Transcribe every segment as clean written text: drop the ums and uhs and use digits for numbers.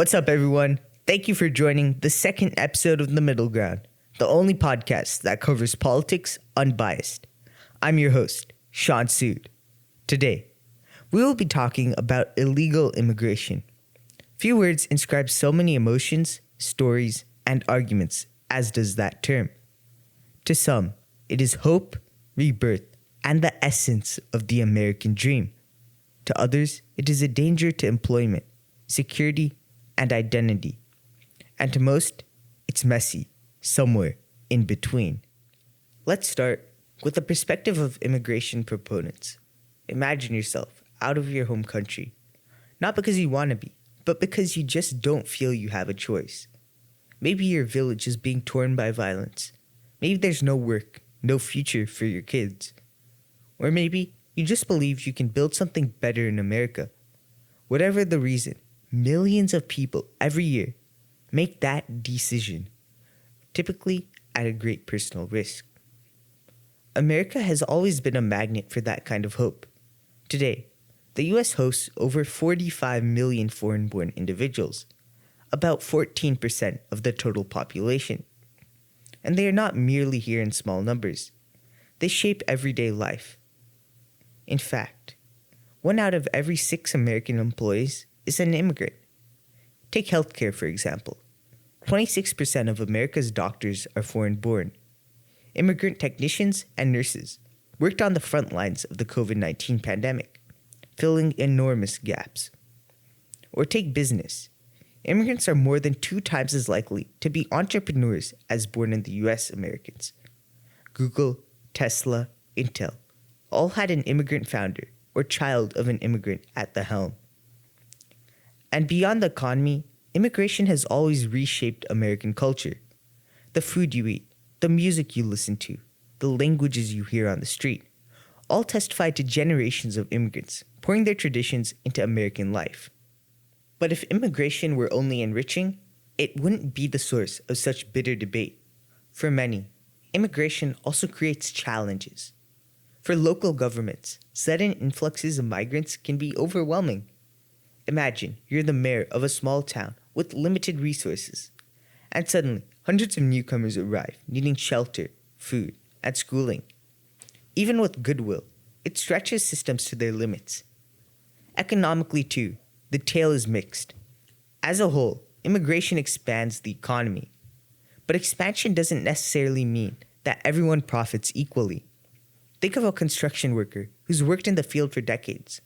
What's up, everyone? Thank you for joining the second episode of The Middle Ground, the only podcast that covers politics unbiased. I'm your host, Sean Sood. Today, we will be talking about illegal immigration. Few words inscribe so many emotions, stories, and arguments as does that term. To some, it is hope, rebirth, and the essence of the American dream. To others, it is a danger to employment, security, and identity. And to most, it's messy, somewhere in between. Let's start with the perspective of immigration proponents. Imagine yourself out of your home country, not because you want to be, but because you just don't feel you have a choice. Maybe your village is being torn by violence. Maybe there's no work, no future for your kids. Or maybe you just believe you can build something better in America. Whatever the reason, millions of people every year make that decision, typically at a great personal risk. America has always been a magnet for that kind of hope. Today, the U.S. hosts over 45 million foreign-born individuals, about 14% of the total population. And they are not merely here in small numbers. They shape everyday life. In fact, 1 out of every 6 American employees is an immigrant. Take healthcare, for example. 26% of America's doctors are foreign-born. Immigrant technicians and nurses worked on the front lines of the COVID-19 pandemic, filling enormous gaps. Or take business. Immigrants are more than 2 times as likely to be entrepreneurs as born in the U.S. Americans. Google, Tesla, Intel all had an immigrant founder or child of an immigrant at the helm. And beyond the economy, immigration has always reshaped American culture. The food you eat, the music you listen to, the languages you hear on the street, all testify to generations of immigrants pouring their traditions into American life. But if immigration were only enriching, it wouldn't be the source of such bitter debate. For many, immigration also creates challenges. For local governments, sudden influxes of migrants can be overwhelming. Imagine you're the mayor of a small town with limited resources, and suddenly hundreds of newcomers arrive needing shelter, food, and schooling. Even with goodwill, it stretches systems to their limits. Economically too, the tale is mixed. As a whole, immigration expands the economy. But expansion doesn't necessarily mean that everyone profits equally. Think of a construction worker who's worked in the field for decades.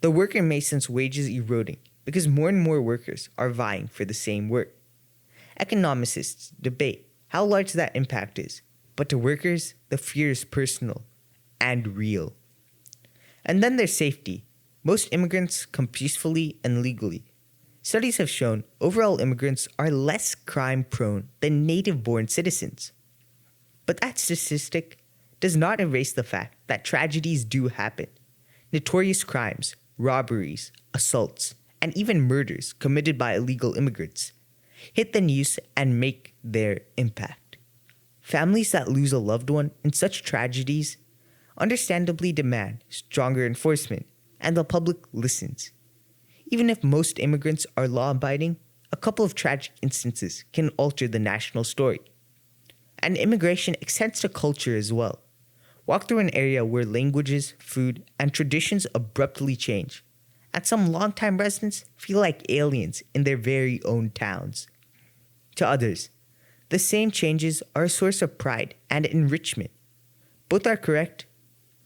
The worker may sense wages eroding because more and more workers are vying for the same work. Economicists debate how large that impact is, but to workers, the fear is personal and real. And then there's safety. Most immigrants come peacefully and legally. Studies have shown overall immigrants are less crime-prone than native-born citizens. But that statistic does not erase the fact that tragedies do happen. Notorious crimes, robberies, assaults, and even murders committed by illegal immigrants hit the news and make their impact. Families that lose a loved one in such tragedies understandably demand stronger enforcement, and the public listens. Even if most immigrants are law-abiding, a couple of tragic instances can alter the national story. And immigration extends to culture as well. Walk through an area where languages, food, and traditions abruptly change, and some longtime residents feel like aliens in their very own towns. To others, the same changes are a source of pride and enrichment. Both are correct,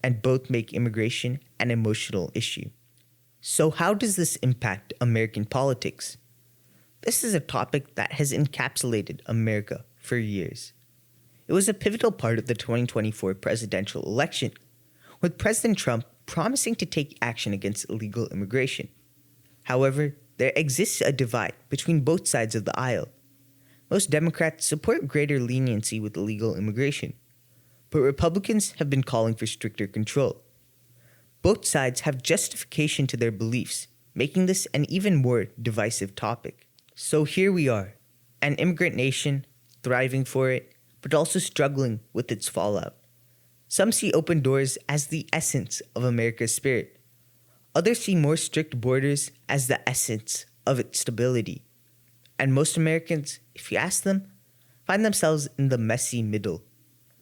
and both make immigration an emotional issue. So how does this impact American politics? This is a topic that has encapsulated America for years. It was a pivotal part of the 2024 presidential election, with President Trump promising to take action against illegal immigration. However, there exists a divide between both sides of the aisle. Most Democrats support greater leniency with illegal immigration, but Republicans have been calling for stricter control. Both sides have justification to their beliefs, making this an even more divisive topic. So here we are, an immigrant nation, thriving for it, but also struggling with its fallout. Some see open doors as the essence of America's spirit. Others see more strict borders as the essence of its stability. And most Americans, if you ask them, find themselves in the messy middle,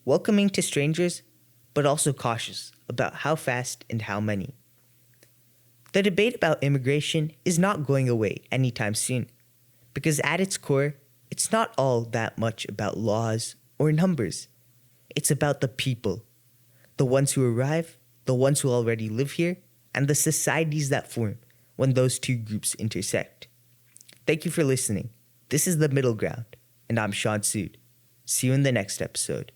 welcoming to strangers, but also cautious about how fast and how many. The debate about immigration is not going away anytime soon, because at its core, it's not all that much about laws or numbers. It's about the people, the ones who arrive, the ones who already live here, and the societies that form when those two groups intersect. Thank you for listening. This is The Middle Ground, and I'm Sean Sood. See you in the next episode.